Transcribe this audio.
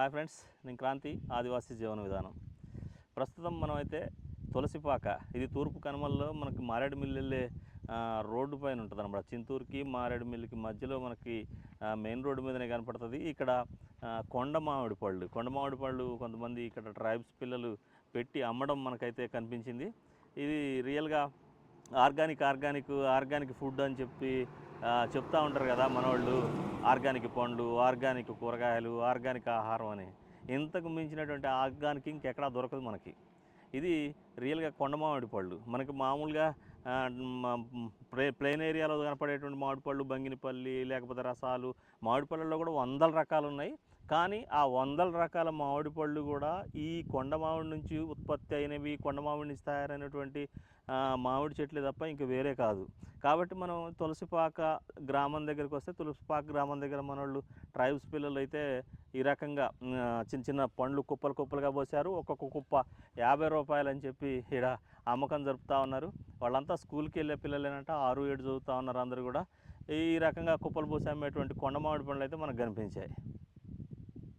Hi friends, నేను క్రాంతి ఆదివాసీ జీవన విధానం. ప్రస్తుతం మనమైతే తులసిపాక, ఇది తూర్పు కనుమల్లో మనకి మారేడుమిల్లి వెళ్ళే రోడ్డు పైన ఉంటుంది అనమాట. చింతూరుకి మారేడుమిల్లికి మధ్యలో మనకి మెయిన్ రోడ్డు మీదనే కనపడుతుంది. ఇక్కడ కొండ మామిడి పళ్ళు కొంతమంది ఇక్కడ ట్రైబ్స్ పిల్లలు పెట్టి అమ్మడం మనకైతే కనిపించింది. ఇది రియల్గా ఆర్గానిక్ ఫుడ్ అని చెప్పి చెప్తూ ఉంటారు కదా మనవాళ్ళు. ఆర్గానిక్ పండ్లు, ఆర్గానిక్ కూరగాయలు, ఆర్గానిక్ ఆహారం అని. ఇంతకు మించినటువంటి ఆర్గానిక్ ఇంకెక్కడా దొరకదు మనకి. ఇది రియల్గా కొండ మామిడి పళ్ళు. మనకి మామూలుగా ప్లెయిన్ ఏరియాలో కనపడేటువంటి మామిడి పళ్ళు, బంగినపల్లి లేకపోతే రసాలు, మామిడి పళ్ళల్లో కూడా వందల రకాలు ఉన్నాయి. కానీ ఆ వందల రకాల మామిడి పళ్ళు కూడా ఈ కొండ మామిడి నుంచి ఉత్పత్తి అయినవి, కొండ మామిడి నుంచి తయారైనటువంటి మామిడి చెట్లు తప్ప ఇంక వేరే కాదు. కాబట్టి మనం తులసిపాక గ్రామం దగ్గరికి వస్తే, తులసిపాక గ్రామం దగ్గర మనోళ్ళు ట్రైబ్స్ పిల్లలు అయితే ఈ రకంగా చిన్న చిన్న పండ్లు కుప్పలుగా పోసారు. ఒక్కొక్క కుప్ప 50 రూపాయలు అని చెప్పి ఇక్కడ అమ్మకం జరుపుతూ ఉన్నారు. వాళ్ళంతా స్కూల్కి వెళ్ళే పిల్లలేనంట, 6-7 చదువుతూ ఉన్నారు అందరూ కూడా. ఈ రకంగా కుప్పలు పోసి అమ్మేటువంటి కొండ మామిడి పండ్లు అయితే మనకు కనిపించాయి.